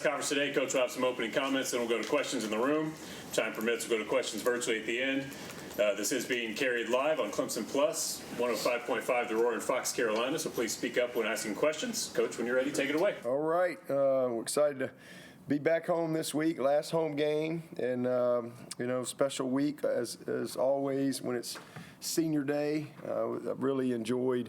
Conference today. Coach will have some opening comments, then we'll go to questions in the room. Time permits, we'll go to questions virtually at the end. This is being carried live on Clemson Plus, 105.5 The Roar in Fox, Carolina, so please speak up when asking questions. Coach, when you're ready, take it away. All right. We're excited to be back home this week, last home game, and, special week as always when it's senior day. I've really enjoyed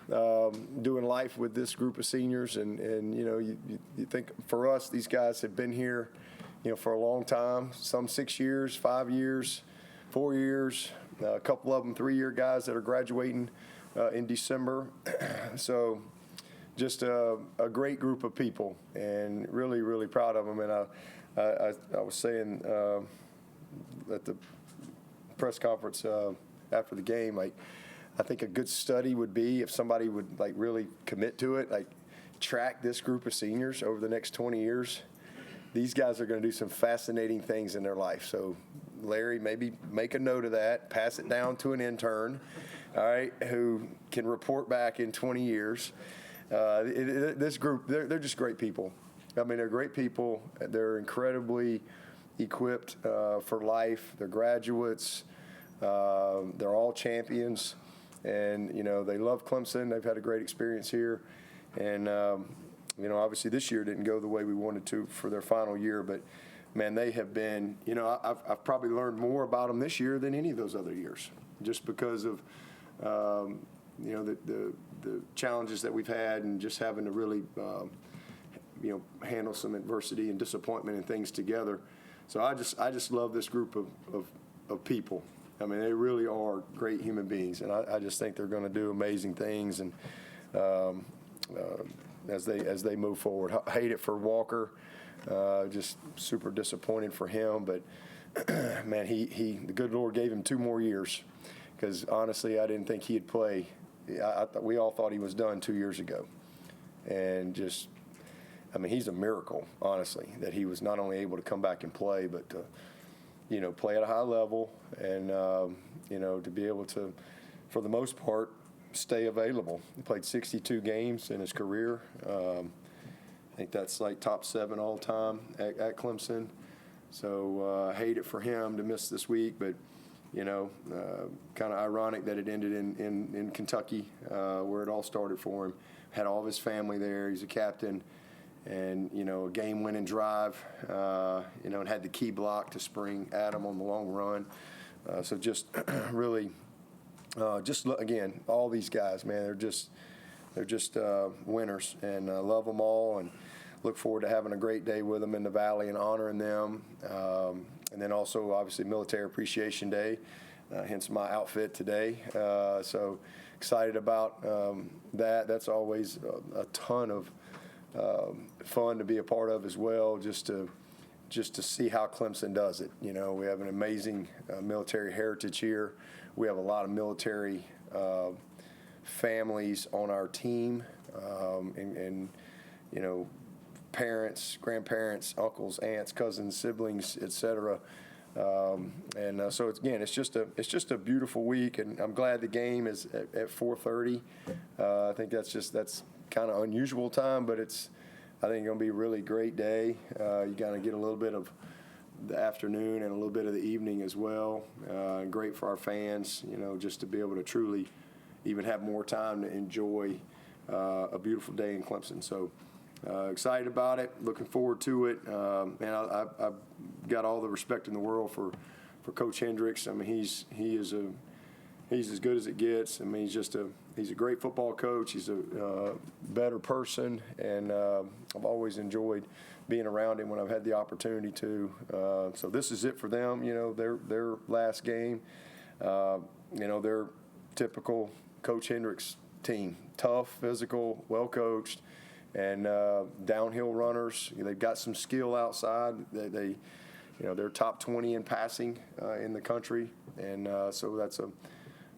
doing life with this group of seniors, and you think for us, these guys have been here, for a long time, some 6 years, 5 years, 4 years, a couple of them 3-year guys that are graduating in December. So just a great group of people, and really, really proud of them. And I was saying at the press conference after the game, I think a good study would be if somebody would really commit to it, track this group of seniors over the next 20 years. These guys are going to do some fascinating things in their life. So Larry, maybe make a note of that, pass it down to an intern, all right, who can report back in 20 years. This group, they're just great people. I mean, they're great people. They're incredibly equipped for life. They're graduates. They're all champions. And, they love Clemson. They've had a great experience here. And, obviously this year didn't go the way we wanted to for their final year. But, man, they have been, I've probably learned more about them this year than any of those other years, just because of, the challenges that we've had and just having to really, handle some adversity and disappointment and things together. So I just love this group of people. I mean, they really are great human beings, and I just think they're going to do amazing things. And as they move forward, I hate it for Walker, just super disappointed for him. But man, the good Lord gave him 2 more years, because honestly, I didn't think he'd play. We all thought he was done 2 years ago, and he's a miracle, honestly, that he was not only able to come back and play, but to play at a high level and, to be able to, for the most part, stay available. He played 62 games in his career. I think that's top 7 all time at Clemson. So I hate it for him to miss this week, but, kind of ironic that it ended in Kentucky, where it all started for him. Had all of his family there. He's a captain. And, a game-winning drive, and had the key block to spring Adam on the long run. So just really, again, all these guys, man, they're just winners, and I love them all, and look forward to having a great day with them in the Valley and honoring them. And then also, obviously, Military Appreciation Day, hence my outfit today. So excited about that. That's always a ton of fun to be a part of as well, just to see how Clemson does it. We have an amazing military heritage here. We have a lot of military families on our team, and parents, grandparents, uncles, aunts, cousins, siblings, etc. So it's just a beautiful week, and I'm glad the game is at 4:30. I think that's kind of unusual time, but I think it's going to be a really great day. You got to get a little bit of the afternoon and a little bit of the evening as well. Great for our fans, just to be able to truly even have more time to enjoy a beautiful day in Clemson. So excited about it, looking forward to it. And I've got all the respect in the world for Coach Hendricks. I mean, he's as good as it gets. I mean, he's a great football coach. He's a better person, and I've always enjoyed being around him when I've had the opportunity to. So this is it for them. Their last game. Their typical Coach Hendricks team: tough, physical, well coached, and downhill runners. They've got some skill outside. They're top 20 in passing in the country, and so that's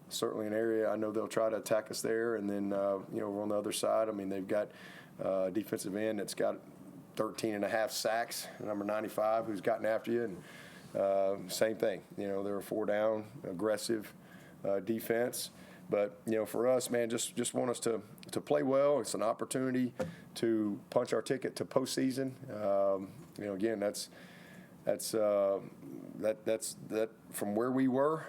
certainly an area I know they'll try to attack us there. And then, we're on the other side. I mean, they've got a defensive end that's got 13.5 sacks, number 95, who's gotten after you. And same thing. They're a 4-down, aggressive defense. But, for us, man, just want us to to play well. It's an opportunity to punch our ticket to postseason. Again, that's from where we were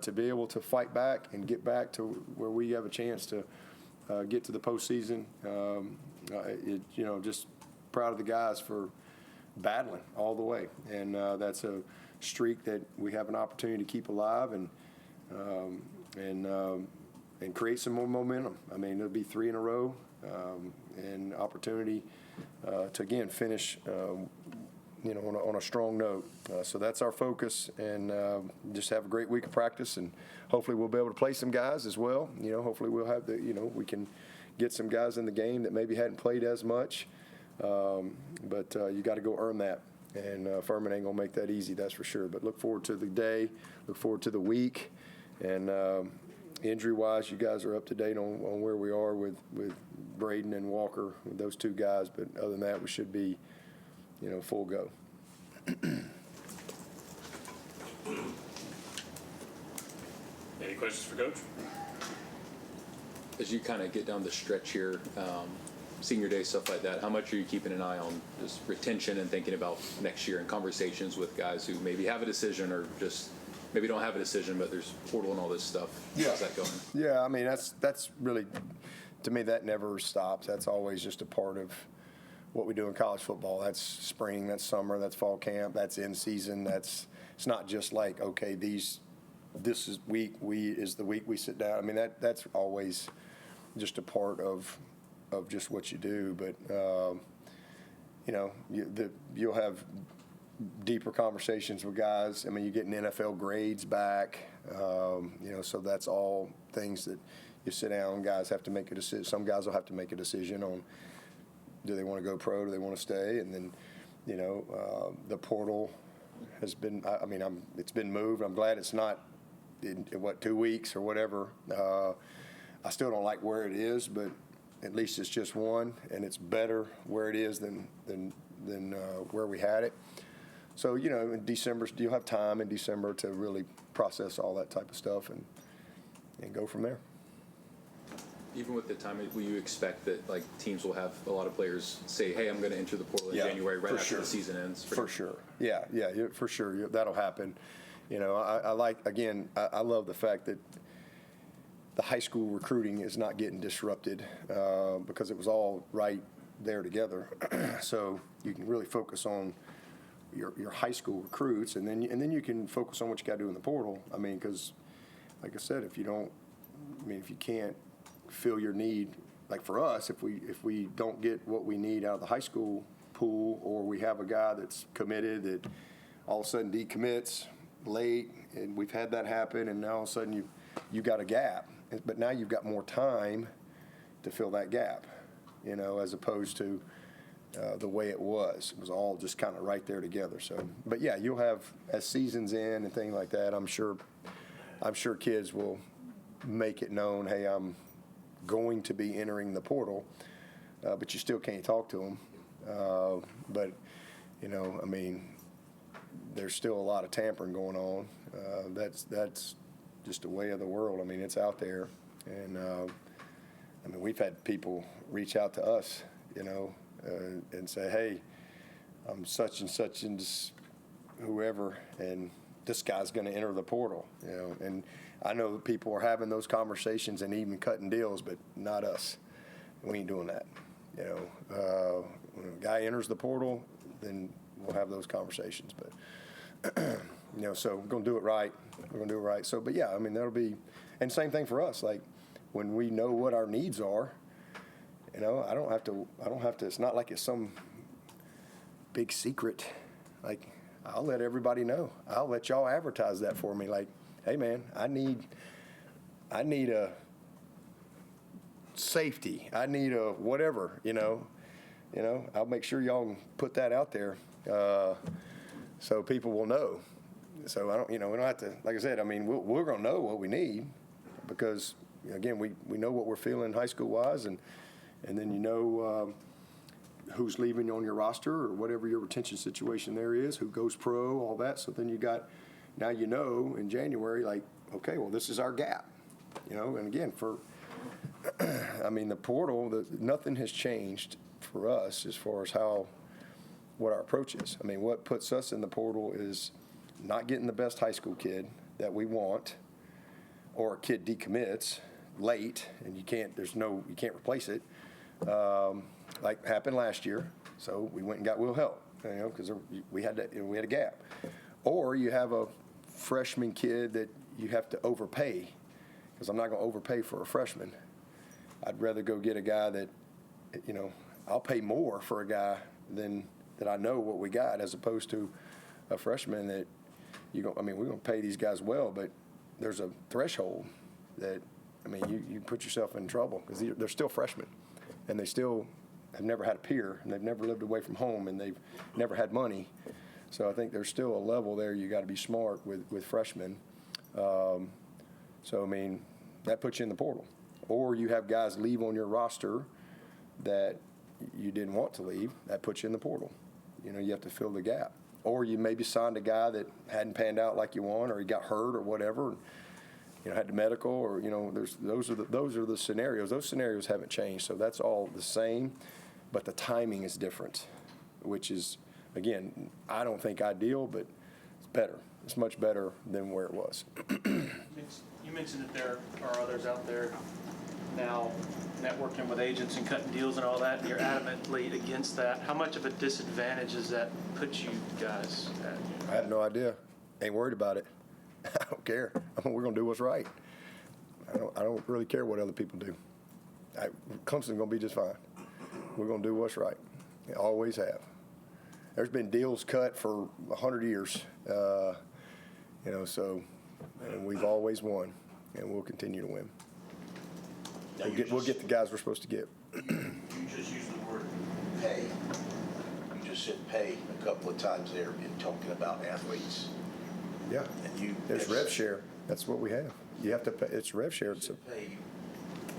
to be able to fight back and get back to where we have a chance to get to the postseason. Just proud of the guys for battling all the way, and that's a streak that we have an opportunity to keep alive and create some more momentum. I mean, it'll be 3 in a row, and opportunity to again finish, on a strong note. So that's our focus, and just have a great week of practice, and hopefully we'll be able to play some guys as well. Hopefully we'll have we can get some guys in the game that maybe hadn't played as much. But you got to go earn that, and Furman ain't gonna make that easy, that's for sure. But look forward to the day, look forward to the week, and injury-wise, you guys are up to date on where we are with Braden and Walker, with those 2 guys. But other than that, we should be, full go. Any questions for Coach? As you kind of get down the stretch here, senior day, stuff like that, how much are you keeping an eye on just retention and thinking about next year and conversations with guys who maybe have a decision or just maybe don't have a decision, but there's portal and all this stuff? Yeah. How's that going? Yeah, I mean, that's really, to me, that never stops. That's always just a part of what we do in college football. That's spring, that's summer, that's fall camp, that's in season. It's not just like, okay, this is the week we sit down. I mean, that's always just a part of just what you do. But you'll have deeper conversations with guys. I mean, you're getting NFL grades back, so that's all things that you sit down. Guys have to make a decision. Some guys will have to make a decision on, do they want to go pro, do they want to stay? And then, the portal has been, it's been moved. I'm glad it's not in 2 weeks or whatever. I still don't like where it is, but at least it's just one, and it's better where it is than where we had it. So, in December, you'll have time in December to really process all that type of stuff and go from there. Even with the time, will you expect that teams will have a lot of players say, hey, I'm going to enter the portal in January right after the season ends? For sure. Yeah, for sure. That'll happen. I love the fact that the high school recruiting is not getting disrupted because it was all right there together. So you can really focus on your high school recruits, and then you can focus on what you got to do in the portal. I mean, because like I said, if you can't fill your need, like for us, if we don't get what we need out of the high school pool, or we have a guy that's committed that all of a sudden decommits late, and we've had that happen, and now all of a sudden you got a gap, but now you've got more time to fill that gap, as opposed to the way it was. It was all just kind of right there together. So, but yeah, you'll have, as seasons in and things like that, I'm sure kids will make it known, hey, I'm going to be entering the portal, but you still can't talk to them. But there's still a lot of tampering going on. That's just a way of the world. I mean, it's out there, and we've had people reach out to us, and say, hey, I'm such and such and whoever, and this guy's going to enter the portal, and I know that people are having those conversations and even cutting deals, but not us. We ain't doing that. When a guy enters the portal, then we'll have those conversations. But so we're gonna do it right. We're gonna do it right. So, but yeah, that'll be, and same thing for us. Like when we know what our needs are, I don't have to. It's not like it's some big secret. Like I'll let everybody know. I'll let y'all advertise that for me. Like, hey man, I need a safety. I need a whatever. I'll make sure y'all can put that out there, so people will know. So I don't, we don't have to. Like I said, we're gonna know what we need, because again, we know what we're feeling high school wise, and then who's leaving on your roster or whatever your retention situation there is, who goes pro, all that. So then now in January, like, okay, well, this is our gap, and again, for I mean, the portal, nothing has changed for us as far as what our approach is. I mean, what puts us in the portal is not getting the best high school kid that we want, or a kid decommits late and you can't replace it, like happened last year. So we went and got Will Help, because we had a gap. Or you have a freshman kid that you have to overpay, because I'm not going to overpay for a freshman. I'd rather go get a guy that, I'll pay more for a guy that I know what we got, as opposed to a freshman that we're going to pay these guys well, but there's a threshold that, you put yourself in trouble, because they're still freshmen, and they still have never had a peer, and they've never lived away from home, and they've never had money. So I think there's still a level there you got to be smart with freshmen. That puts you in the portal. Or you have guys leave on your roster that you didn't want to leave. That puts you in the portal. You have to fill the gap. Or you maybe signed a guy that hadn't panned out like you want, or he got hurt or whatever, and, had the medical, or those are the scenarios. Those scenarios haven't changed, so that's all the same, but the timing is different, which is, again, I don't think ideal, but it's better. It's much better than where it was. You mentioned that there are others out there now networking with agents and cutting deals and all that, and you're adamantly against that. How much of a disadvantage does that put you guys at? I have no idea. Ain't worried about it. I don't care. We're going to do what's right. I don't really care what other people do. Clemson's going to be just fine. We're going to do what's right. We always have. There's been deals cut for 100 years, and we've always won, and we'll continue to win. We'll get the guys we're supposed to get. You just used the word pay. You just said pay a couple of times there in talking about athletes. Yeah. And there's rev share. That's what we have. You have to pay. It's rev share.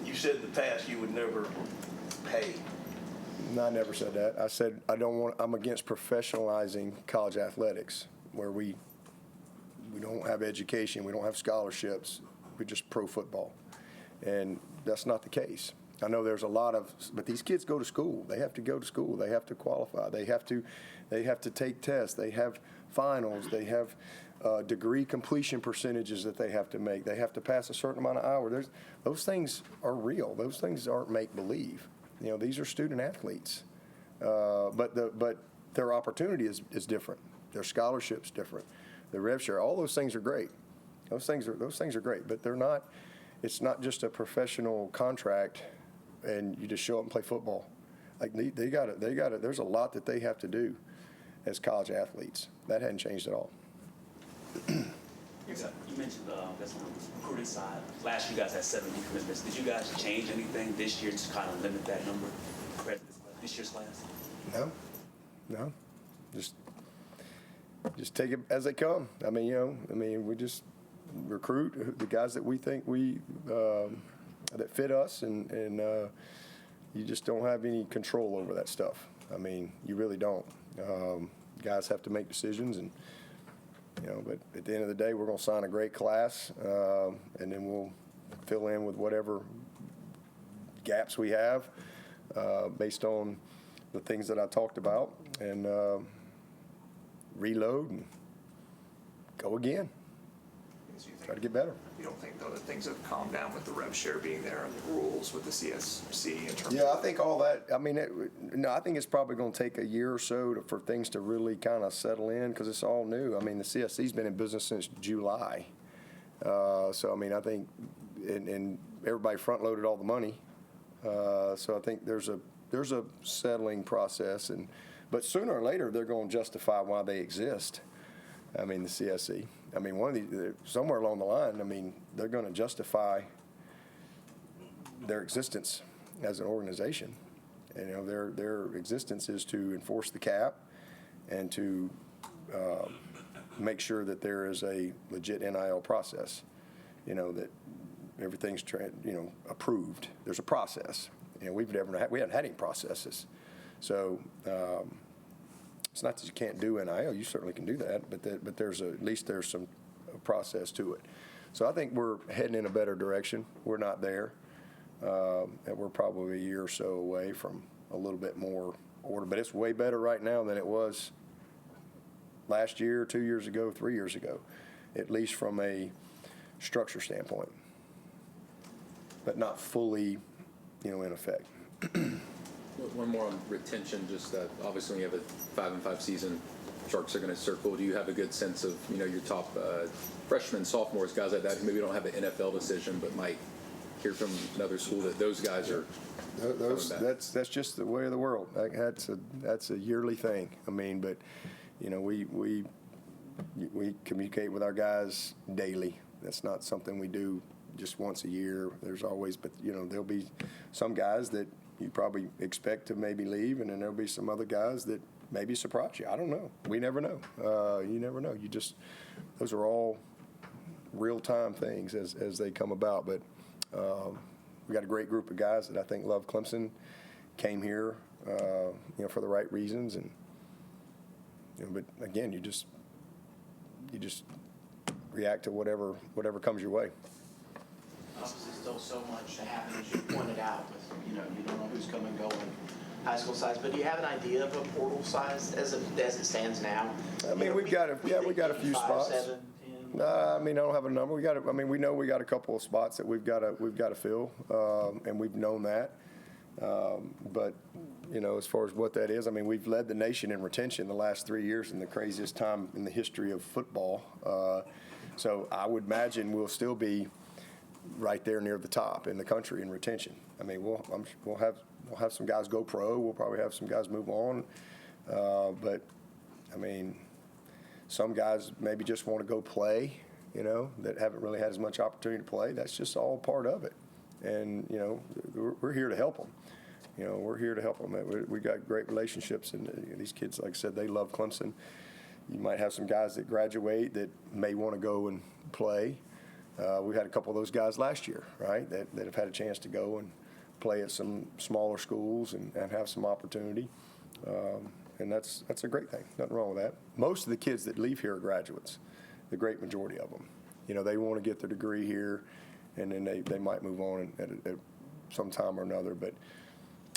You said in the past you would never pay. No, I never said that. I said I'm against professionalizing college athletics, where we don't have education, we don't have scholarships, we're just pro football. And that's not the case. I know there's a lot but these kids go to school. They have to go to school. They have to qualify. They have to take tests. They have finals. They have degree completion percentages that they have to make. They have to pass a certain amount of hours. Those things are real. Those things aren't make-believe. These are student athletes. But their opportunity is different. Their scholarship's different. The rev share, all those things are great. Those things are great, but they're not. It's not just a professional contract, and you just show up and play football. Like they got it. There's a lot that they have to do as college athletes. That hadn't changed at all. You mentioned that's on the recruiting side. Last year, you guys had 70 commitments. Did you guys change anything this year to kind of limit that number compared to this year's class? No. Just take it as they come. We just recruit the guys that we think that fit us, and you just don't have any control over that stuff. You really don't. Guys have to make decisions, and but at the end of the day, we're going to sign a great class, and then we'll fill in with whatever gaps we have based on the things that I talked about, and reload and go again. Try to get better. You don't think, though, that things have calmed down with the rev share being there and the rules with the CSC in terms Yeah, I think all that, I think it's probably going to take a year or so for things to really kind of settle in, because it's all new. The CSC's been in business since July. I think, and everybody front-loaded all the money. So I think there's a settling process, but sooner or later, they're going to justify why they exist. The CSC. One of these, somewhere along the line, they're going to justify their existence as an organization. Their existence is to enforce the cap and to make sure that there is a legit NIL process. That everything's approved. There's a process. We haven't had any processes. So. It's not that you can't do NIL. You certainly can do that, but there's at least some process to it. So I think we're heading in a better direction. We're not there. and we're probably a year or so away from a little bit more order. But it's way better right now than it was last year, 2 years ago, 3 years ago, at least from a structure standpoint, but not fully, in effect. One more on retention, just obviously when you have a 5-5 season, Sharks are going to circle. Do you have a good sense of, your top freshmen, sophomores, guys like that who maybe don't have an NFL decision but might hear from another school that those guys are That's just the way of the world. That's a yearly thing. But we communicate with our guys daily. That's not something we do just once a year. There's always, but there'll be some guys that you probably expect to maybe leave, and then there'll be some other guys that maybe surprise you. I don't know. We never know. You never know. Those are all real-time things as they come about. But we got a great group of guys that I think love Clemson, came here, for the right reasons, and but again, you just react to whatever comes your way. Obviously, still so much to happen, as you pointed out. With you don't know who's coming and going, high school size. But do you have an idea of a portal size as it stands now? We got a few spots. 7, 10? I don't have a number. We know we got a couple of spots that we've got to fill, and we've known that. But as far as what that is, we've led the nation in retention the last 3 years in the craziest time in the history of football. So I would imagine we'll still be right there near the top in the country in retention. We'll have some guys go pro. We'll probably have some guys move on. But some guys maybe just want to go play, that haven't really had as much opportunity to play. That's just all part of it. And, we're here to help them. We're here to help them. We got great relationships, and these kids, like I said, they love Clemson. You might have some guys that graduate that may want to go and play. We had a couple of those guys last year, right, that have had a chance to go and play at some smaller schools and have some opportunity. And that's a great thing. Nothing wrong with that. Most of the kids that leave here are graduates, the great majority of them. They want to get their degree here, and then they might move on at some time or another. But,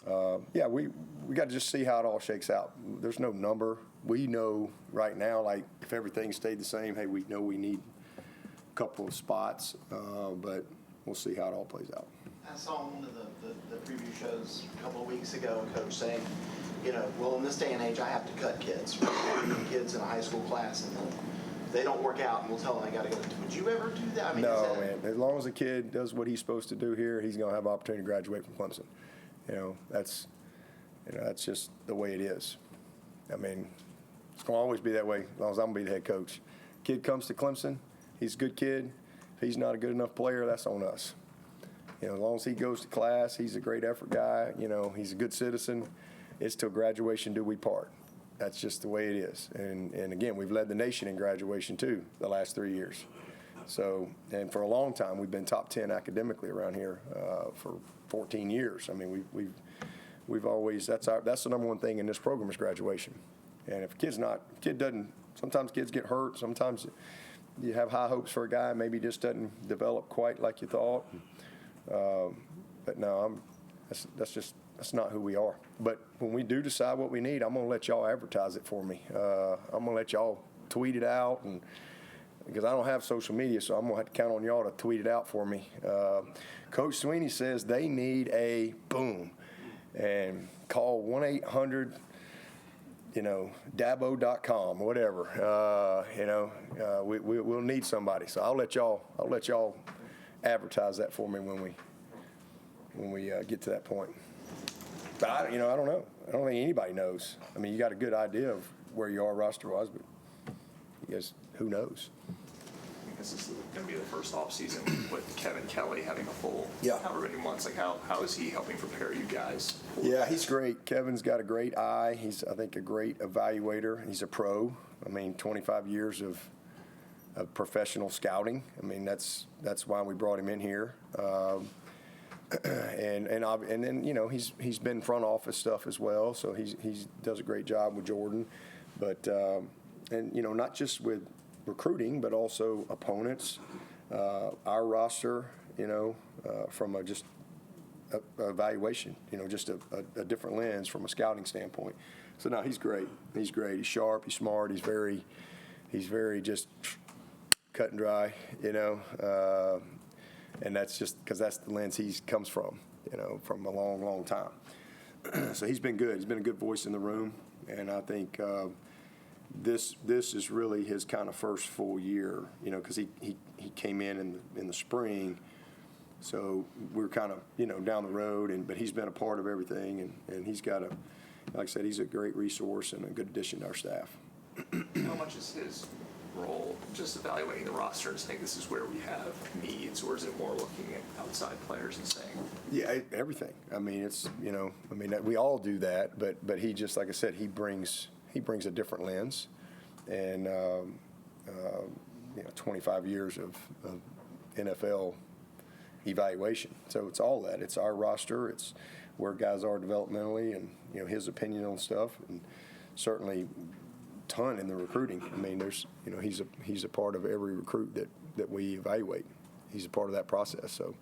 we got to just see how it all shakes out. There's no number. We know right now, like, if everything stayed the same, hey, we know we need a couple of spots, but we'll see how it all plays out. I saw on one of the preview shows a couple of weeks ago a coach saying, well, in this day and age, I have to cut kids. Kids in a high school class, and they don't work out, and we'll tell them they got to go. Would you ever do that? No, man. As long as a kid does what he's supposed to do here, he's going to have an opportunity to graduate from Clemson. That's just the way it is. It's going to always be that way as long as I'm going to be the head coach. Kid comes to Clemson, he's a good kid. If he's not a good enough player, that's on us. As long as he goes to class, he's a great effort guy. He's a good citizen. It's till graduation do we part. That's just the way it is. And again, we've led the nation in graduation too the last 3 years. So, and for a long time, we've been top 10 academically around here for 14 years. We've always, that's the number one thing in this program is graduation. And if a kid doesn't, sometimes kids get hurt. Sometimes you have high hopes for a guy, maybe just doesn't develop quite like you thought. But no, that's not who we are. But when we do decide what we need, I'm going to let y'all advertise it for me. I'm going to let y'all tweet it out, and because I don't have social media, so I'm going to have to count on y'all to tweet it out for me. Coach Swinney says they need a boom, and call 1-800, Dabo.com, whatever. We'll need somebody. So I'll let y'all advertise that for me when we get to that point. But I don't know. I don't think anybody knows. You got a good idea of where you are roster-wise, but I guess who knows? This is going to be the first off season with Kevin Kelly having a full however many months. How is he helping prepare you guys? Yeah, he's great. Kevin's got a great eye. He's, I think, a great evaluator. He's a pro. 25 years of professional scouting. That's why we brought him in here. And then he's been front office stuff as well, so he does a great job with Jordan, but not just with recruiting but also opponents, our roster, from a just evaluation, just a different lens from a scouting standpoint. So no, he's great. He's great. He's sharp. He's smart. He's very just cut and dry, and that's just because that's the lens he comes from, from a long, long time. So he's been good. He's been a good voice in the room, and I think this is really his kind of first full year, because he came in the spring, so we're kind of down the road, but he's been a part of everything, and he's got like I said, he's a great resource and a good addition to our staff. How much is his role just evaluating the roster and saying this is where we have needs, or is it more looking at outside players and saying? Yeah, Everything. I mean, it's we all do that, but he just, like I said, he brings a different lens, and 25 years of NFL evaluation. So it's all that. It's our roster. It's where guys are developmentally, and his opinion on stuff, and certainly ton in the recruiting. I mean, there's he's a part of every recruit that we evaluate. He's a part of that process. So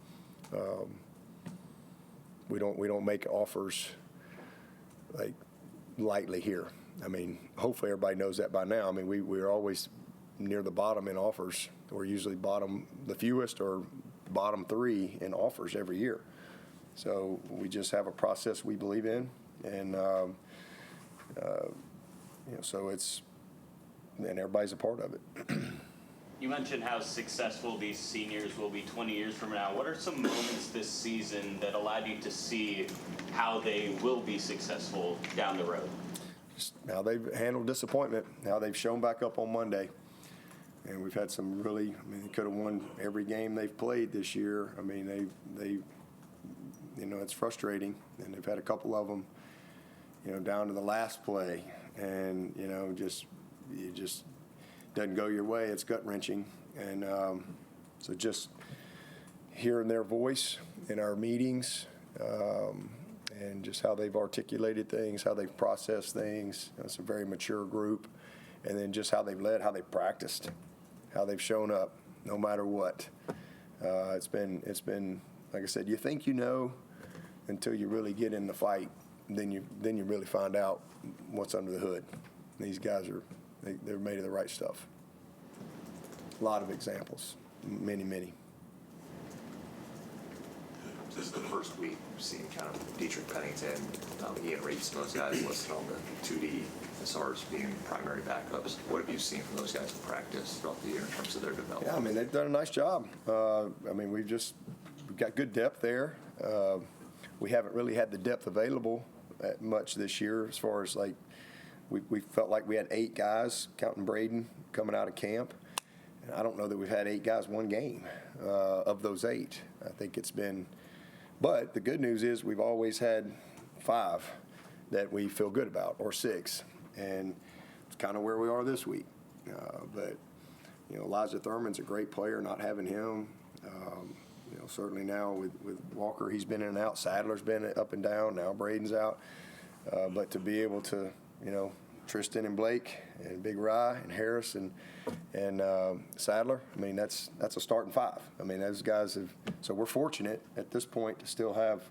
we don't make offers like lightly here. I mean, hopefully everybody knows that by now. I mean, we're always near the bottom in offers. We're usually the fewest or bottom 3 in offers every year. So we just have a process we believe in, and so and everybody's a part of it. You mentioned how successful these seniors will be 20 years from now. What are some moments this season that allowed you to see how they will be successful down the road? Just how they've handled disappointment, how they've shown back up on Monday. And we've had some really, they could have won every game they've played this year. I mean, they it's frustrating. And they've had a couple of them, down to the last play. And, it just doesn't go your way. It's gut-wrenching. And so just hearing their voice in our meetings, and just how they've articulated things, how they've processed things. It's a very mature group. And then just how they've led, how they've practiced, how they've shown up, no matter what. It's been like I said, you think until you really get in the fight, then you really find out what's under the hood. These guys they're made of the right stuff. A lot of examples, many. This is the first week we've seen kind of Dietrich Pennington, Ian Reese, and those guys listed on the 2D as far as being primary backups. What have you seen from those guys in practice throughout the year in terms of their development? Yeah, I mean, they've done a nice job. We've got good depth there. We haven't really had the depth available much this year as far as we felt like we had 8 guys, counting Braden, coming out of camp. And I don't know that we've had 8 guys one game of those 8. I think it's been – but the good news is we've always had 5 that we feel good about, or 6. And it's kind of where we are this week. But Elijah Thurman's a great player, not having him. Certainly now with Walker, he's been in and out. Sadler's been up and down. Now Braden's out. But to be able to, Tristan and Blake and Big Rye and Harris and Sadler, I mean, that's a starting 5. I mean, those guys have – so we're fortunate at this point to still have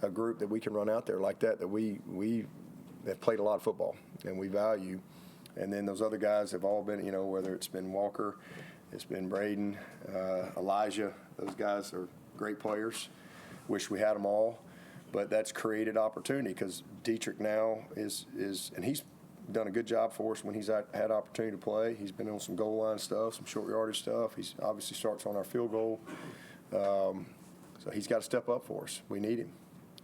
a group that we can run out there like that we have played a lot of football and we value. And then those other guys have all been, whether it's been Walker, it's been Braden, Elijah, those guys are great players. Wish we had them all. But that's created opportunity because Dietrich now is and he's done a good job for us when he's had opportunity to play. He's been on some goal line stuff, some short yardage stuff. He's obviously starts on our field goal. So he's got to step up for us. We need him.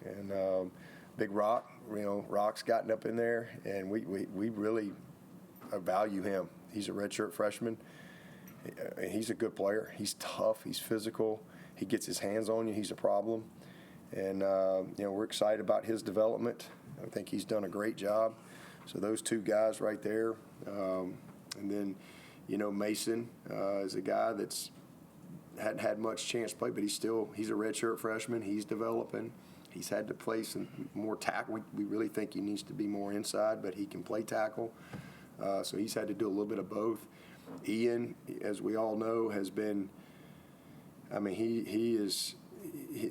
And Big Rock, Rock's gotten up in there, and we really value him. He's a redshirt freshman. He's a good player. He's tough. He's physical. He gets his hands on you. He's a problem. And, we're excited about his development. I think he's done a great job. So those 2 guys right there. And then, Mason is a guy that's hadn't had much chance to play, but he's a redshirt freshman. He's developing. He's had to play some more tackle. We really think he needs to be more inside, but he can play tackle. So he's had to do a little bit of both. Ian, as we all know, has been – I mean,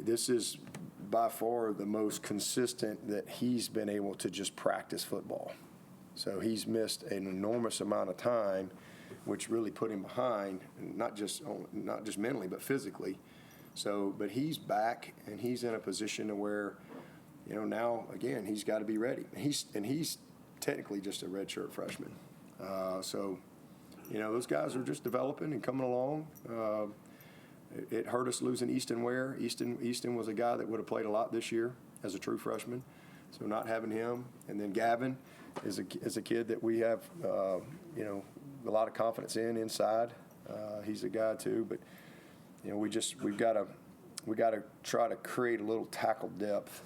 this is by far the most consistent that he's been able to just practice football. So he's missed an enormous amount of time, which really put him behind, not just mentally, but physically. So, but he's back, and he's in a position to where, now again he's got to be ready. He's technically just a redshirt freshman. Those guys are just developing and coming along. It hurt us losing Easton Ware. Easton was a guy that would have played a lot this year as a true freshman. So not having him, and then Gavin is a kid that we have a lot of confidence inside. He's a guy too, but we've got to try to create a little tackle depth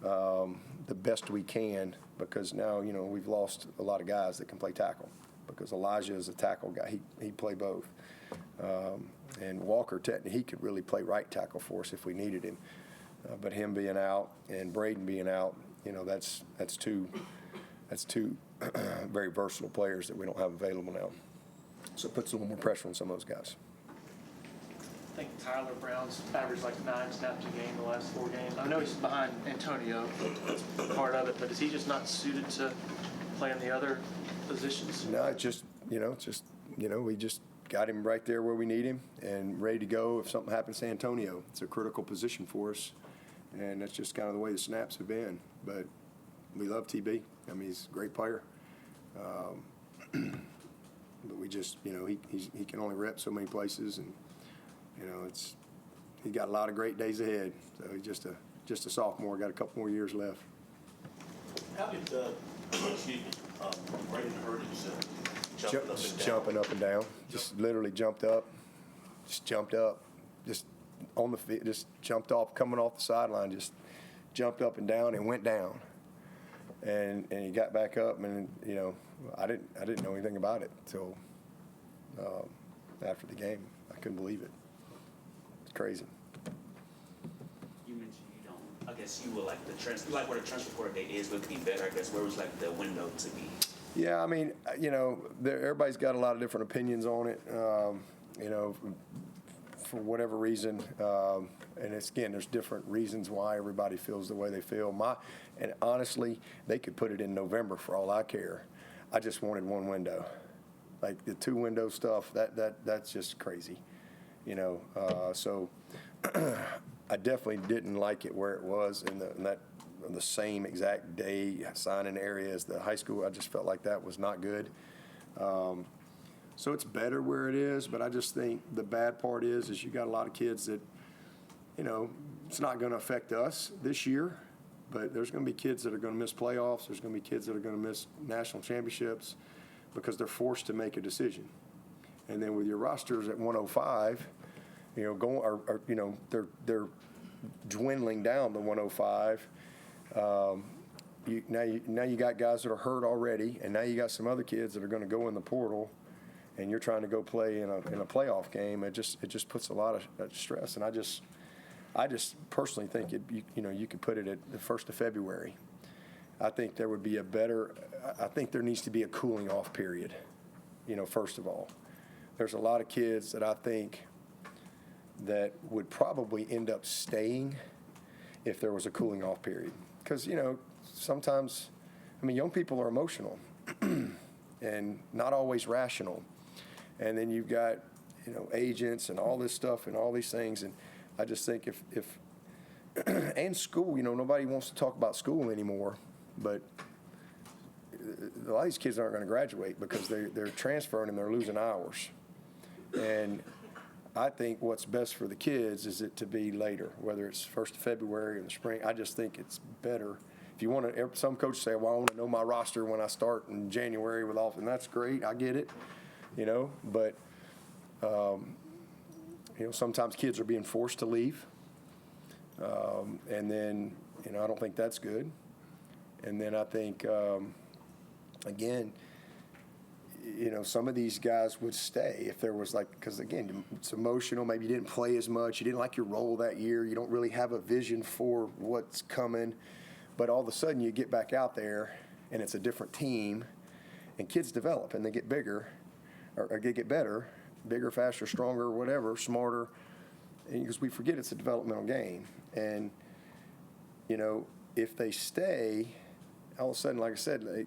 the best we can, because now we've lost a lot of guys that can play tackle, because Elijah is a tackle guy. He play both. And Walker, he could really play right tackle for us if we needed him. But him being out and Braden being out, that's two very versatile players that we don't have available now. So it puts a little more pressure on some of those guys. I think Tyler Brown's averaged like 9 snaps a game the last 4 games. I know he's behind Antonio, that's part of it, but is he just not suited to play in the other positions? No, it's just we just got him right there where we need him and ready to go if something happens to Antonio. It's a critical position for us, and that's just kind of the way the snaps have been. But we love TB. I mean, he's a great player. But we just, he can only rep so many places, and he got a lot of great days ahead. So he's just a sophomore, got a couple more years left. How did Braden hurt himself? Jumping up and down. Just literally jumped up, just on the field, just jumped off, coming off the sideline, just jumped up and down and went down. And he got back up, and I didn't know anything about it until after the game. I couldn't believe it. It's crazy. You mentioned you don't. I guess you were like where the transfer portal day is, but it could be better. I guess where was like the window to be. Yeah, I mean, everybody's got a lot of different opinions on it. For whatever reason, and there's different reasons why everybody feels the way they feel. And honestly, they could put it in November for all I care. I just wanted one window, like the 2-window stuff. That's just crazy, So I definitely didn't like it where it was in the same exact day signing area as the high school. I just felt like that was not good. So it's better where it is, but I just think the bad part is you got a lot of kids that, it's not going to affect us this year, but there's going to be kids that are going to miss playoffs. There's going to be kids that are going to miss national championships because they're forced to make a decision. And then with your rosters at 105, they're dwindling down to 105. Now you got guys that are hurt already, and now you got some other kids that are going to go in the portal, and you're trying to go play in a playoff game. It just puts a lot of stress, and I just personally think you could put it at the 1st of February. I think there would be I think there needs to be a cooling off period. First of all, there's a lot of kids that I think that would probably end up staying if there was a cooling off period. Because, sometimes, young people are emotional and not always rational. And then you've got, agents and all this stuff and all these things. And I just think if and school, nobody wants to talk about school anymore. But a lot of these kids aren't going to graduate because they're transferring and they're losing hours. And I think what's best for the kids is it to be later, whether it's 1st of February in the spring. I just think it's better. If you want to, some coaches say, well, I want to know my roster when I start in January with all, and that's great. I get it, but, sometimes kids are being forced to leave. And then, I don't think that's good. And then I think, again, some of these guys would stay if there was because again, it's emotional. Maybe you didn't play as much. You didn't like your role that year. You don't really have a vision for what's coming. But all of a sudden you get back out there and it's a different team, and kids develop and they get bigger or they get better, bigger, faster, stronger, whatever, smarter. Because we forget it's a developmental game. And, if they stay, all of a sudden, like I said,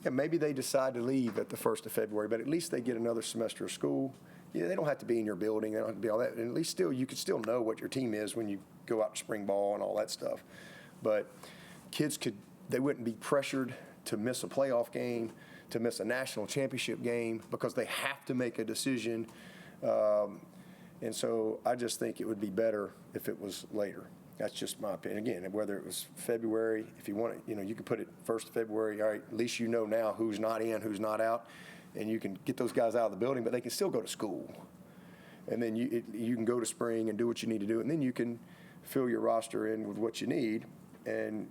maybe they decide to leave at the 1st of February, but at least they get another semester of school. Yeah, they don't have to be in your building. They don't have to be all that. And at least still, you can still know what your team is when you go out to spring ball and all that stuff. But kids they wouldn't be pressured to miss a playoff game, to miss a national championship game, because they have to make a decision. And so I just think it would be better if it was later. That's just my opinion. Again, whether it was February, if you want it, you could put it 1st of February. All right, at least you know now who's not in, who's not out, and you can get those guys out of the building, but they can still go to school. And then you can go to spring and do what you need to do, and then you can fill your roster in with what you need, and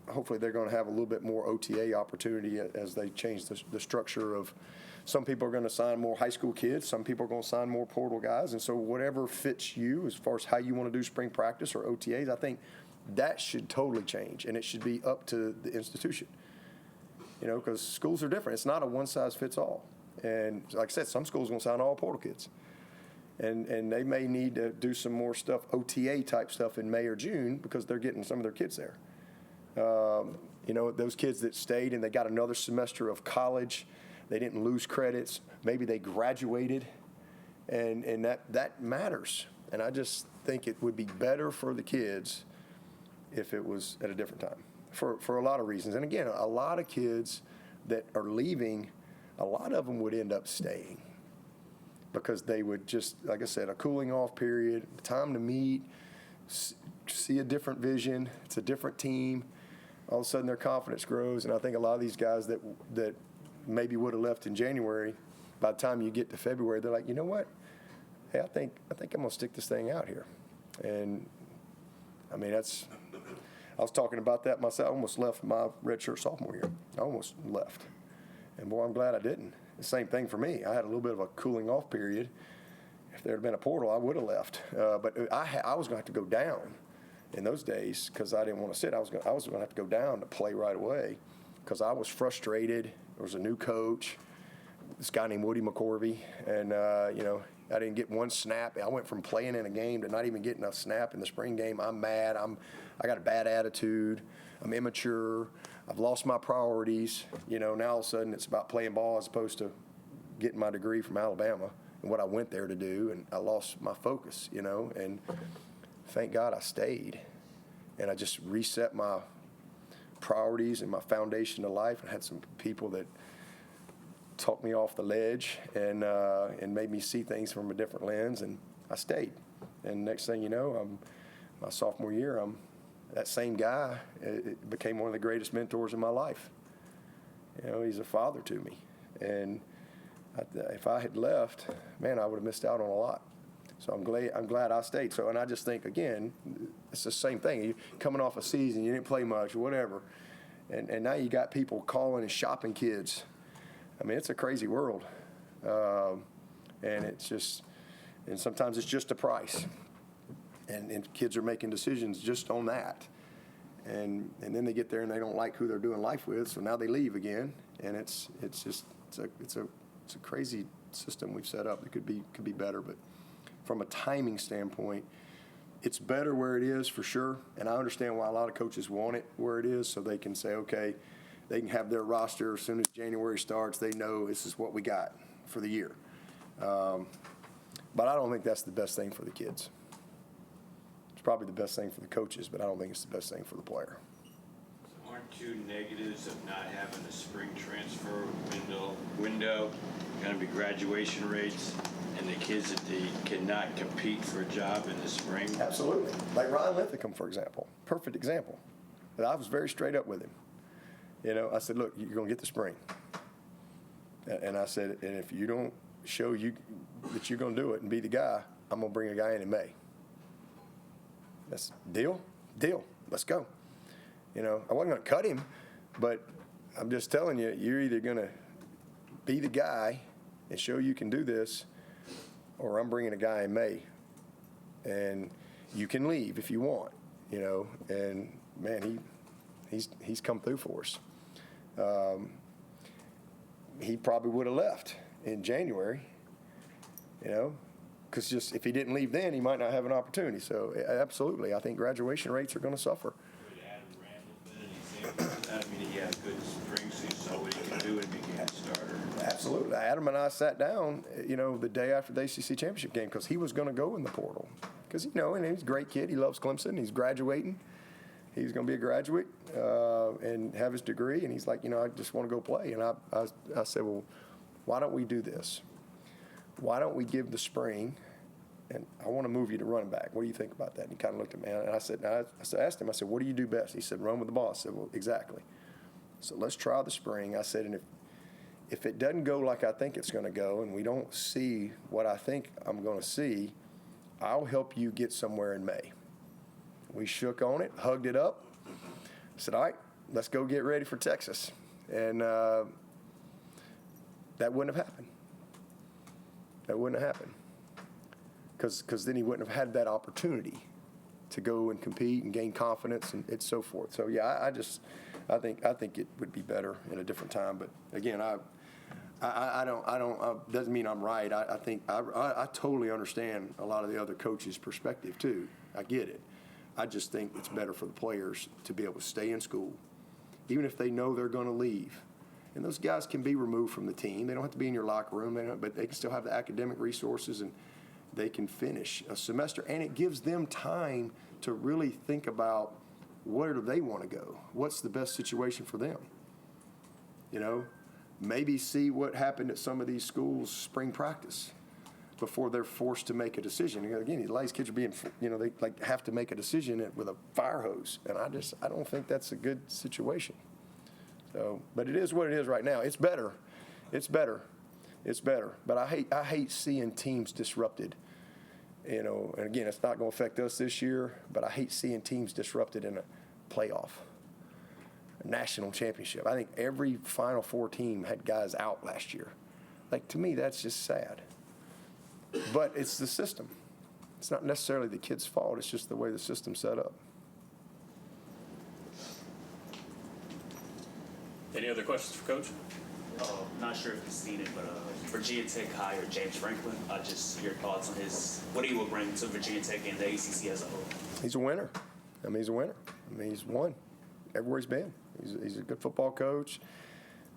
hopefully they're going to have a little bit more OTA opportunity as they change the structure of. Some people are going to sign more high school kids. Some people are going to sign more portal guys. And so whatever fits you as far as how you want to do spring practice or OTAs, I think that should totally change, and it should be up to the institution. Because schools are different. It's not a one-size-fits-all. And like I said, some schools are going to sign all portal kids. And they may need to do some more stuff, OTA-type stuff in May or June, because they're getting some of their kids there. Those kids that stayed and they got another semester of college, they didn't lose credits. Maybe they graduated, and that matters. And I just think it would be better for the kids if it was at a different time for a lot of reasons. And again, a lot of kids that are leaving, a lot of them would end up staying because they would just, like I said, a cooling off period, time to meet, see a different vision. It's a different team. All of a sudden their confidence grows. And I think a lot of these guys that maybe would have left in January, by the time you get to February, they're like, you know what? Hey, I think I'm going to stick this thing out here. And I mean, I was talking about that myself. I almost left my redshirt sophomore year. I almost left. And boy, I'm glad I didn't. The same thing for me. I had a little bit of a cooling off period. If there had been a portal, I would have left. But I was going to have to go down in those days because I didn't want to sit. I was going to have to go down to play right away because I was frustrated. There was a new coach, this guy named Woody McCorvey, and I didn't get one snap. I went from playing in a game to not even getting a snap in the spring game. I'm mad. I got a bad attitude. I'm immature. I've lost my priorities. Now all of a sudden it's about playing ball as opposed to getting my degree from Alabama and what I went there to do, and I lost my focus, and thank God I stayed. And I just reset my priorities and my foundation to life, and had some people that talked me off the ledge and made me see things from a different lens, and I stayed. And next thing you know, my sophomore year, that same guy it became one of the greatest mentors in my life. He's a father to me, and if I had left, man, I would have missed out on a lot. So I'm glad I stayed. So, and I just think, again, it's the same thing. You're coming off a season, you didn't play much, or whatever, and now you got people calling and shopping kids. I mean, it's a crazy world, and and sometimes it's just a price, and kids are making decisions just on that, and then they get there and they don't like who they're doing life with, so now they leave again, and it's a crazy system we've set up. It could be better, but from a timing standpoint, it's better where it is for sure, and I understand why a lot of coaches want it where it is, so they can say, okay, they can have their roster as soon as January starts. They know this is what we got for the year. But I don't think that's the best thing for the kids. It's probably the best thing for the coaches, but I don't think it's the best thing for the player. Aren't two negatives of not having a spring transfer window going to be graduation rates and the kids that they cannot compete for a job in the spring? Absolutely. Like Ryan Linthicum, for example. Perfect example. But I was very straight up with him. I said, look, you're going to get the spring. And I said, and if you don't show that you're going to do it and be the guy, I'm going to bring a guy in May. That's deal? Deal. Let's go. I wasn't going to cut him, but I'm just telling you, you're either going to be the guy and show you can do this, or I'm bringing a guy in May. And you can leave if you want, and man, he's come through for us. He probably would have left in January, because just if he didn't leave then, he might not have an opportunity. So absolutely, I think graduation rates are going to suffer. Would Adam Randall fit any? I mean, he had a good spring season, saw what he could do and became a starter. Absolutely. Adam and I sat down, the day after the ACC championship game because he was going to go in the portal. Because, and he's a great kid. He loves Clemson. He's graduating. He's going to be a graduate and have his degree. And he's like, I just want to go play. And I said, well, why don't we do this? Why don't we give the spring, and I want to move you to running back. What do you think about that? And he kind of looked at me. And I asked him, what do you do best? He said, run with the ball. I said, well, exactly. So let's try the spring. I said, and if it doesn't go like I think it's going to go and we don't see what I think I'm going to see, I'll help you get somewhere in May. We shook on it, hugged it up, said, all right, let's go get ready for Texas. And that wouldn't have happened. That wouldn't have happened. Because then he wouldn't have had that opportunity to go and compete and gain confidence and so forth. So, yeah, I think it would be better in a different time. But, again, I don't doesn't mean I'm right. I think I totally understand a lot of the other coaches' perspective too. I get it. I just think it's better for the players to be able to stay in school, even if they know they're going to leave. And those guys can be removed from the team. They don't have to be in your locker room, but they can still have the academic resources and they can finish a semester. And it gives them time to really think about where do they want to go? What's the best situation for them? Maybe see what happened at some of these schools' spring practice before they're forced to make a decision. Again, a lot of these kids are being, they have to make a decision with a fire hose, and I don't think that's a good situation. So, but it is what it is right now. It's better. But I hate seeing teams disrupted. And again, it's not going to affect us this year, but I hate seeing teams disrupted in a playoff. National championship. I think every Final Four team had guys out last year. To me, that's just sad. But it's the system. It's not necessarily the kid's fault. It's just the way the system's set up. Any other questions for Coach? Not sure if you've seen it, but Virginia Tech hired James Franklin. Just your thoughts on what he will bring to Virginia Tech and the ACC as a whole. He's a winner. He's won everywhere he's been. He's a good football coach.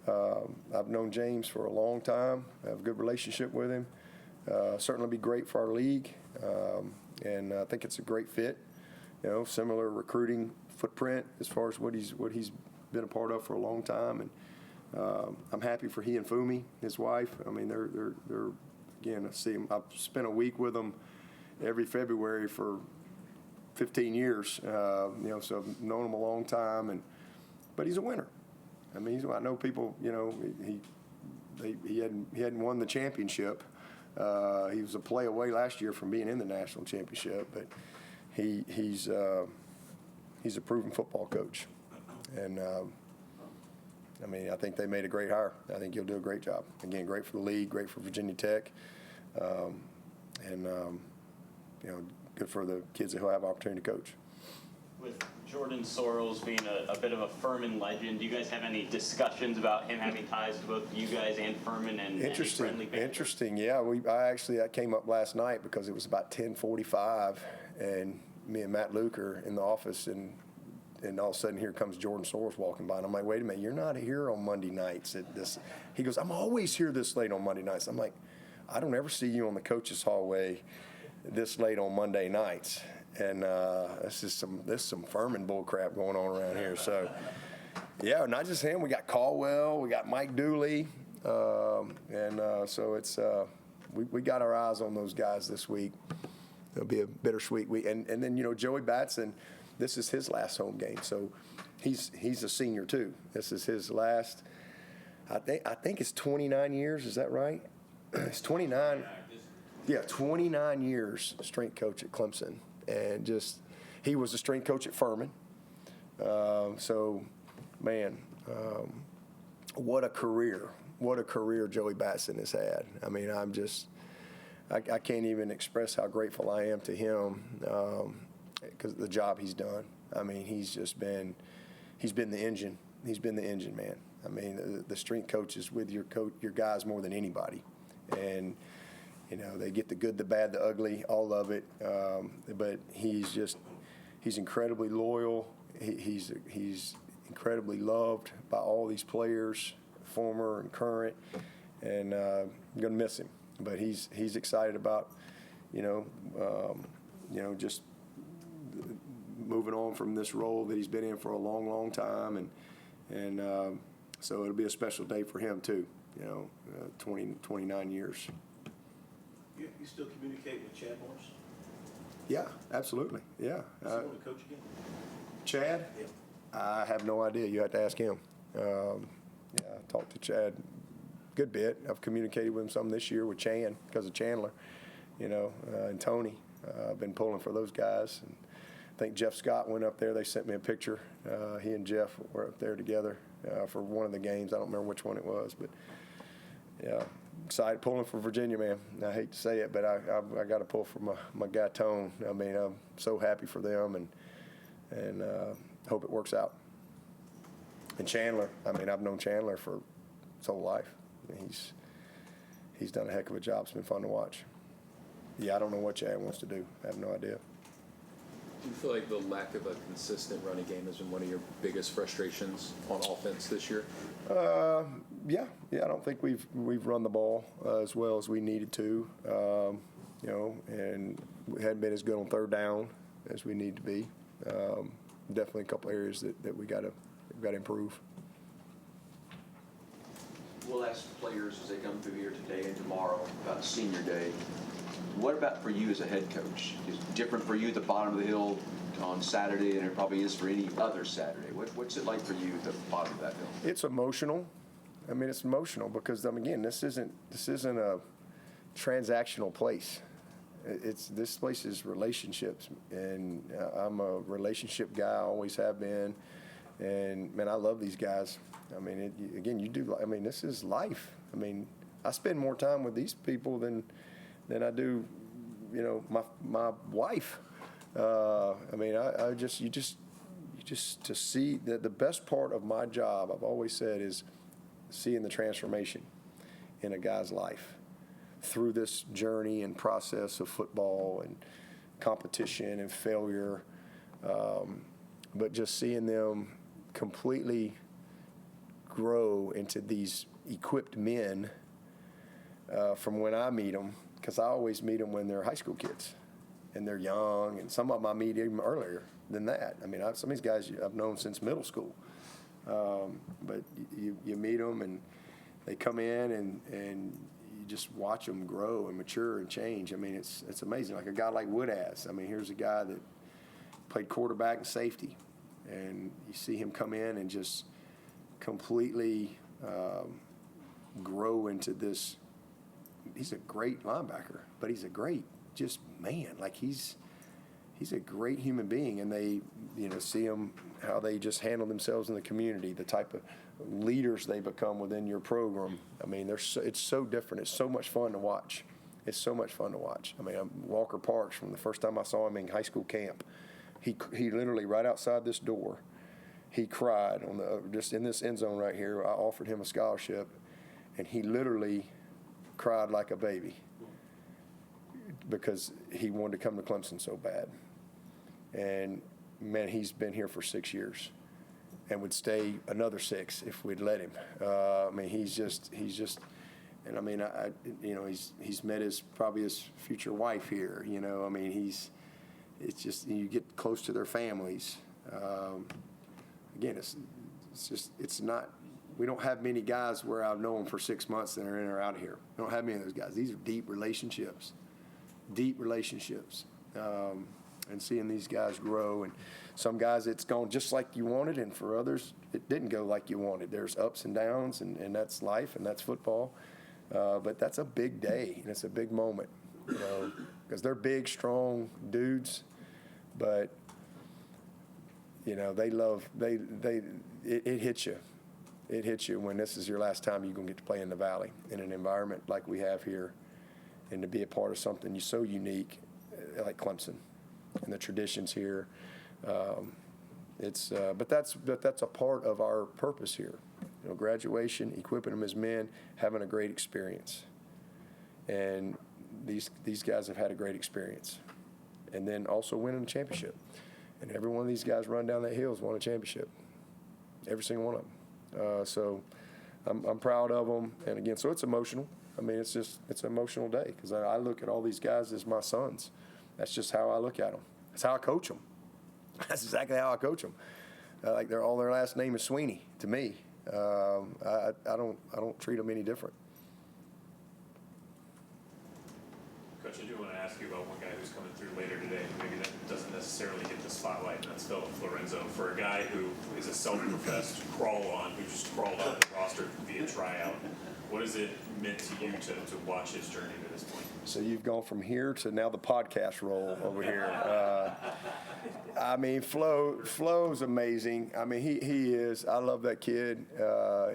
I've known James for a long time. I have a good relationship with him. Certainly be great for our league, and I think it's a great fit. Similar recruiting footprint as far as what he's been a part of for a long time, and I'm happy for he and Fumi, his wife. They're again. I see him. I've spent a week with them every February for 15 years. So I've known him a long time, but he's a winner. I know people. He hadn't won the championship. He was a play away last year from being in the national championship, but he's a proven football coach, and I think they made a great hire. I think he'll do a great job. Again, great for the league, great for Virginia Tech, and good for the kids that he'll have opportunity to coach. With Jordan Sorrells being a bit of a Furman legend, do you guys have any discussions about him having ties to both you guys and Furman and Interesting. Yeah, I came up last night because it was about 10:45, and me and Matt Luke are in the office, and all of a sudden here comes Jordan Sorrells walking by, and I'm like, wait a minute, you're not here on Monday nights at this. He goes, I'm always here this late on Monday nights. I'm like, I don't ever see you on the coaches hallway this late on Monday nights. And this is some Furman bull crap going on around here. So, yeah, not just him. We got Caldwell. We got Mike Dooley. So it's we got our eyes on those guys this week. It'll be a bittersweet week. And then, Joey Batson, this is his last home game. So he's a senior, too. This is his last, I think it's 29 years. Is that right? It's 29. Yeah, 29 years strength coach at Clemson. And he was a strength coach at Furman. What a career. What a career Joey Batson has had. I can't even express how grateful I am to him because of the job he's done. He's been the engine. He's been the engine, man. The strength coach is with your guys more than anybody. And They get the good, the bad, the ugly, all of it. But he's incredibly loyal. He's incredibly loved by all these players, former and current, and I'm going to miss him. But he's excited about, just moving on from this role that he's been in for a long, long time, and so it'll be a special day for him too. 29 years. You still communicate with Chad Morris? Yeah, absolutely. Yeah. Does he want to coach again? Chad? Yeah. I have no idea. You have to ask him. I talked to Chad a good bit. I've communicated with him some this year with Chan because of Chandler, and Tony. I've been pulling for those guys. And I think Jeff Scott went up there. They sent me a picture. He and Jeff were up there together for one of the games. I don't remember which one it was, but yeah, excited pulling for Virginia, man. I hate to say it, but I got to pull for my guy Tone. I mean, I'm so happy for them, and hope it works out. And Chandler, I mean, I've known Chandler for his whole life. I mean, he's done a heck of a job. It's been fun to watch. Yeah, I don't know what Chad wants to do. I have no idea. Do you feel like the lack of a consistent running game has been one of your biggest frustrations on offense this year? Yeah. I don't think we've run the ball as well as we needed to, and we hadn't been as good on third down as we need to be. Definitely a couple areas that we got to improve. We'll ask players as they come through here today and tomorrow about Senior Day. What about for you as a head coach? Is it different for you at the bottom of the hill on Saturday than it probably is for any other Saturday? What's it like for you at the bottom of that hill? It's emotional. I mean, it's emotional because again, this isn't a transactional place. This place is relationships, and I'm a relationship guy. I always have been, and man, I love these guys. I mean, you do. I mean, this is life. I mean, I spend more time with these people than I do, my wife. I mean, you just to see that the best part of my job, I've always said, is seeing the transformation in a guy's life through this journey and process of football and competition and failure, but just seeing them completely grow into these equipped men from when I meet them, because I always meet them when they're high school kids and they're young, and some of them I meet even earlier than that. I mean, some of these guys I've known since middle school, but you meet them and they come in and you just watch them grow and mature and change. I mean, it's amazing. Like a guy like Woodaz. I mean, here's a guy that played quarterback and safety, and you see him come in and just completely grow into this. He's a great linebacker, but he's a great man. Like he's a great human being, and they see him how they just handle themselves in the community, the type of leaders they become within your program. I mean, it's so different. It's so much fun to watch. It's so much fun to watch. I mean, Walker Parks, from the first time I saw him in high school camp, he literally right outside this door, he cried just in this end zone right here. I offered him a scholarship, and he literally cried like a baby because he wanted to come to Clemson so bad. And man, he's been here for 6 years and would stay another 6 if we'd let him. I mean, he's just, and I mean, he's met probably his future wife here. I mean, it's just, you get close to their families. Again, it's not. We don't have many guys where I've known them for 6 months that are in or out of here. We don't have many of those guys. These are deep relationships. And seeing these guys grow, and some guys it's gone just like you wanted, and for others it didn't go like you wanted. There's ups and downs, and that's life, and that's football. But that's a big day, and it's a big moment, because they're big, strong dudes, but they love it hits you. It hits you when this is your last time you're going to get to play in the Valley in an environment like we have here, and to be a part of something so unique like Clemson and the traditions here. But that's a part of our purpose here. Graduation, equipping them as men, having a great experience. And these guys have had a great experience. And then also winning a championship. And every one of these guys run down that hill has won a championship. Every single one of them. So I'm proud of them. And again, so it's emotional. I mean, it's an emotional day because I look at all these guys as my sons. That's just how I look at them. That's how I coach them. That's exactly how I coach them. Like all their last name is Swinney to me. I don't treat them any different. Coach, I do want to ask you about one guy who's coming through later today who maybe that doesn't necessarily get the spotlight, and that's Philip Lorenzo. For a guy who is a self-professed crawl-on, who just crawled on the roster via tryout, what has it meant to you to watch his journey to this point? So you've gone from here to now the podcast role over here. I mean, Flo's amazing. I mean, he is. I love that kid.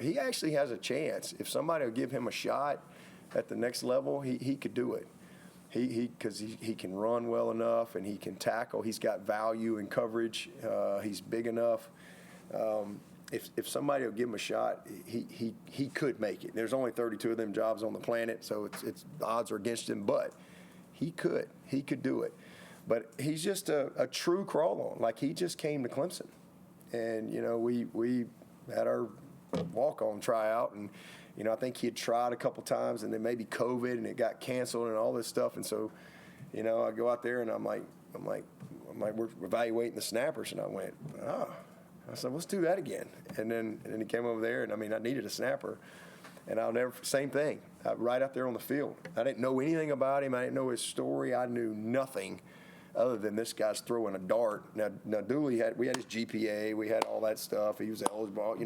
He actually has a chance. If somebody will give him a shot at the next level, he could do it. Because he can run well enough and he can tackle. He's got value in coverage. He's big enough. If somebody will give him a shot, he could make it. There's only 32 of them jobs on the planet, so it's the odds are against him. But he could do it. But he's just a true crawl on. Like he just came to Clemson, and we had our walk-on tryout, and I think he had tried a couple times, and then maybe COVID, and it got canceled and all this stuff. And so, I go out there and I'm like, we're evaluating the snappers, and I went, I said, let's do that again. And then he came over there, and I needed a snapper, and same thing, right out there on the field. I didn't know anything about him. I didn't know his story. I knew nothing other than this guy's throwing a dart. Now Dooley we had his GPA, we had all that stuff. He was eligible.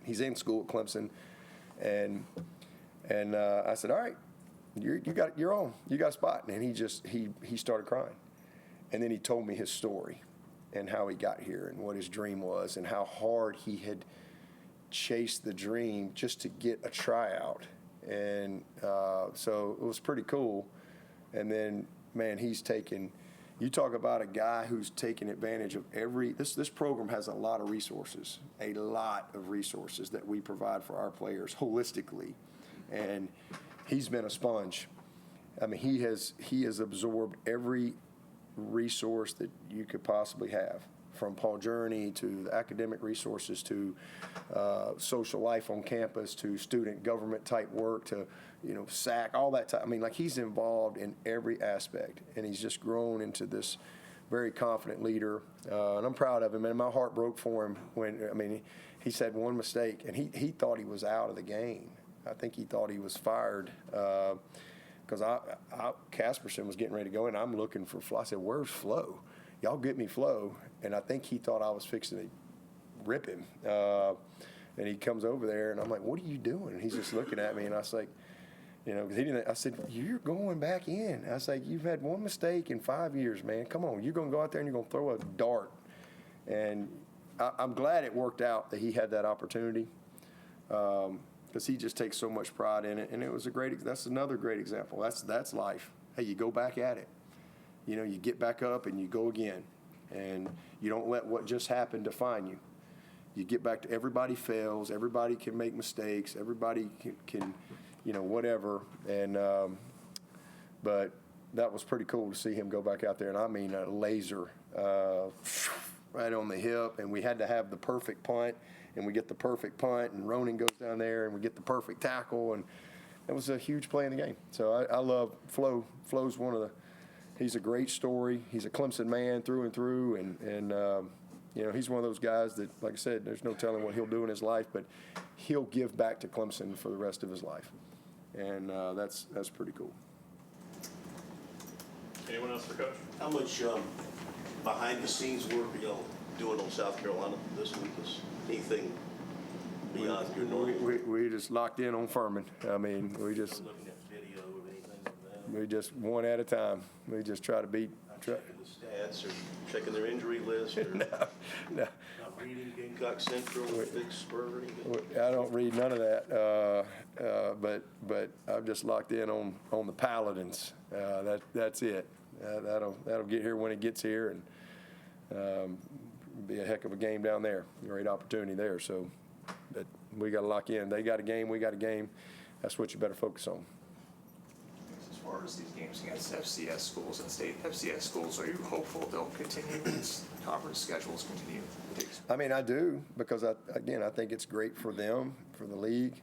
He's in school at Clemson. And I said, all right, you're on. You got a spot. And he started crying. And then he told me his story and how he got here and what his dream was and how hard he had chased the dream just to get a tryout. And so it was pretty cool. And then, man, you talk about a guy who's taking advantage of this program has a lot of resources that we provide for our players holistically. And he's been a sponge. I mean, he has absorbed every resource that you could possibly have, from Paul Journey to the academic resources to social life on campus to student government type work to SAC, all that type. I mean, like he's involved in every aspect, and he's just grown into this very confident leader. And I'm proud of him, and my heart broke for him when he said one mistake, and he thought he was out of the game. I think he thought he was fired because Casperson was getting ready to go, and I'm looking for Flo. I said, "Where's Flo? Y'all get me Flo." And I think he thought I was fixing to rip him. And he comes over there, and I'm like, "What are you doing?" And he's just looking at me, and I was like, because he didn't. I said, "You're going back in." I was like, "You've had one mistake in 5 years, man. Come on, you're going to go out there and you're going to throw a dart." And I'm glad it worked out that he had that opportunity because he just takes so much pride in it. And it was that's another great example. That's life. Hey, you go back at it. You get back up and you go again. And you don't let what just happened define you. You get back to everybody fails. Everybody can make mistakes. Everybody can whatever. And but that was pretty cool to see him go back out there. And I mean, a laser right on the hip. And we had to have the perfect punt. And we get the perfect punt. And Ronan goes down there. And we get the perfect tackle. And it was a huge play in the game. So I love Flo. Flo's he's a great story. He's a Clemson man through and through. And he's one of those guys that, like I said, there's no telling what he'll do in his life. But he'll give back to Clemson for the rest of his life. And that's pretty cool. Anyone else for Coach? How much behind-the-scenes work are y'all doing on South Carolina this week? Is anything beyond your normal? We just locked in on Furman. I mean, Looking at video or anything like that? we just one at a time. We just try to beat. Checking the stats or checking their injury list or No. not reading Gamecock Central or Big Spur or anything? I don't read none of that, but I'm just locked in on the Paladins. That's it. That'll get here when it gets here, and be a heck of a game down there. Great opportunity there. So, but we got to lock in. They got a game. We got a game. That's what you better focus on. As far far as these games against FCS schools and state FCS schools? Are you hopeful they'll continue as conference schedules continue? I mean, I do, because I think it's great for them, for the league.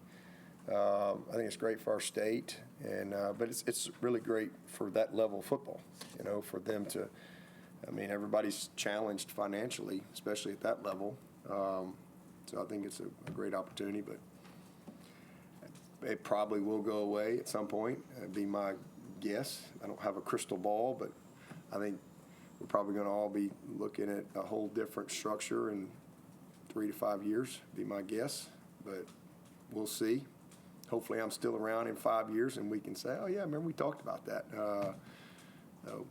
I think it's great for our state, and but it's really great for that level of football. For them to, I mean, everybody's challenged financially, especially at that level. So I think it's a great opportunity, but it probably will go away at some point. That'd be my guess. I don't have a crystal ball, but I think we're probably going to all be looking at a whole different structure in 3 to 5 years, be my guess. But we'll see. Hopefully I'm still around in 5 years and we can say, oh, yeah, remember we talked about that. So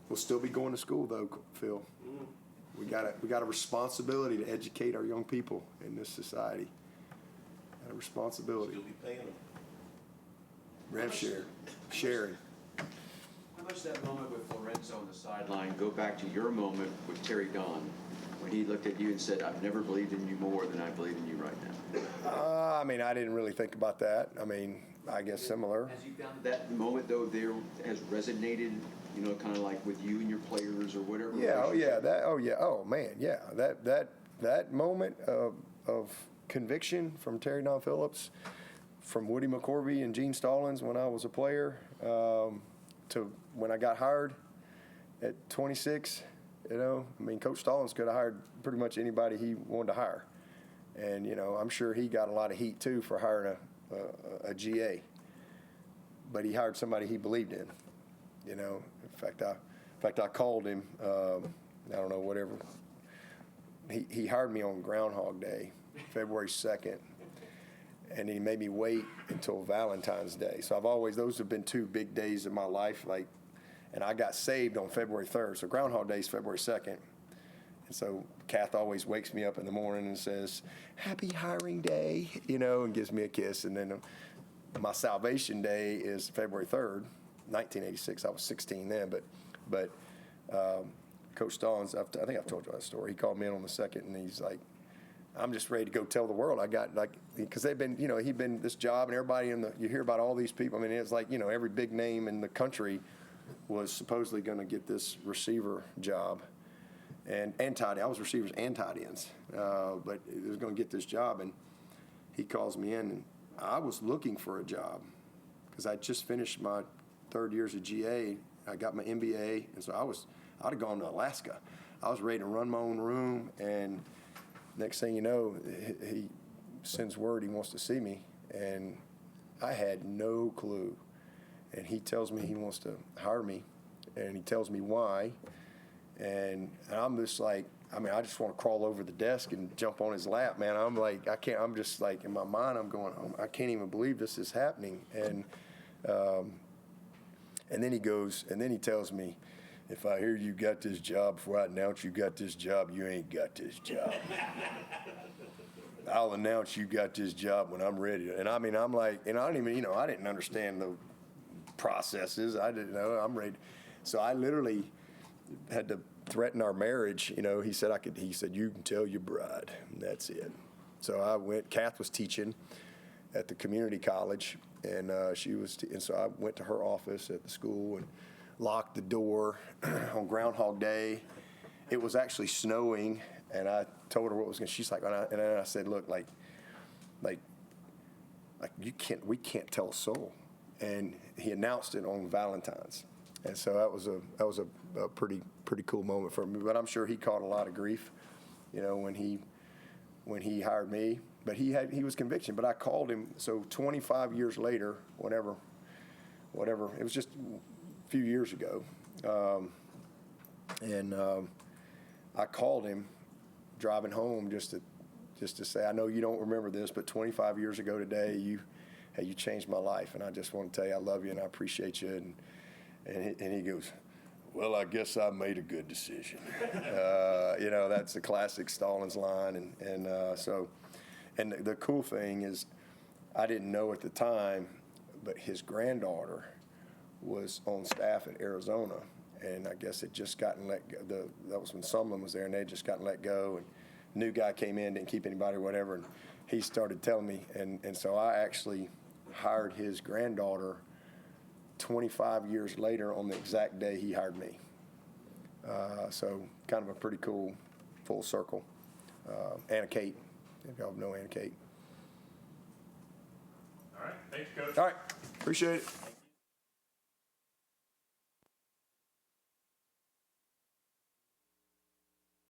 we'll still be going to school, though, Phil. We got a responsibility to educate our young people in this society. Got a responsibility. Still be paying them. Rev sharing. How much that moment with Lorenzo on the sideline go back to your moment with Terry Don when he looked at you and said, I've never believed in you more than I believe in you right now? I mean, I didn't really think about that. I mean, I guess similar. Has you found that moment, though, there has resonated, kind of like with you and your players or whatever? That moment of conviction from Terry Don Phillips, from Woody McCorvey and Gene Stallings when I was a player, to when I got hired at 26, I mean, Coach Stallings could have hired pretty much anybody he wanted to hire. And, I'm sure he got a lot of heat, too, for hiring a GA. But he hired somebody he believed in, In fact, I called him, I don't know, whatever. He hired me on Groundhog Day, February 2nd. And he made me wait until Valentine's Day. So those have been 2 big days of my life. And I got saved on February 3rd. So Groundhog Day is February 2nd. And so Kath always wakes me up in the morning and says, happy hiring day, and gives me a kiss. And then my salvation day is February 3rd, 1986. I was 16 then. But Coach Stallings, I think I've told you that story. He called me in on the 2nd, and he's like, I'm just ready to go tell the world. I got because they've been, he'd been this job, and everybody you hear about all these people. I mean, it's like, every big name in the country was supposedly going to get this receiver job, and tight. I was receivers and tight ends, but he was going to get this job, and he calls me in, and I was looking for a job because I just finished my 3rd year as a GA. I got my MBA, and so I'd have gone to Alaska. I was ready to run my own room, and next thing you know, he sends word he wants to see me, and I had no clue. And he tells me he wants to hire me, and he tells me why. And I'm just like, I just want to crawl over the desk and jump on his lap, man. I'm like, I can't. I'm just like, in my mind, I'm going, I can't even believe this is happening. And then he goes, and then he tells me, if I hear you got this job before I announce you got this job, you ain't got this job. I'll announce you got this job when I'm ready. And I mean, I'm like, and I don't even, I didn't understand the processes. I didn't know. I'm ready. So I literally had to threaten our marriage. He said he said, you can tell your bride. And that's it. So I went. Kath was teaching at the community college, and and so I went to her office at the school and locked the door on Groundhog Day. It was actually snowing, and I told her what was going. She's like, and then I said, look, like we can't tell a soul. And he announced it on Valentine's, and so that was a pretty cool moment for me. But I'm sure he caught a lot of grief, when he hired me. But he was conviction. But I called him. So 25 years later, whatever, it was just a few years ago, and I called him driving home just to say, I know you don't remember this, but 25 years ago today, you changed my life, and I just want to tell you I love you and I appreciate you. And he goes, well, I guess I made a good decision. That's the classic Stallings line, and the cool thing is, I didn't know at the time, but his granddaughter was on staff at Arizona, and I guess it just gotten let go. That was when Sumlin was there, and they had just gotten let go, and new guy came in, didn't keep anybody or whatever, and he started telling me, and so I actually hired his granddaughter 25 years later on the exact day he hired me. So kind of a pretty cool full circle. Anna Kate, if y'all know Anna Kate. All right, thank you, Coach. All right, appreciate it.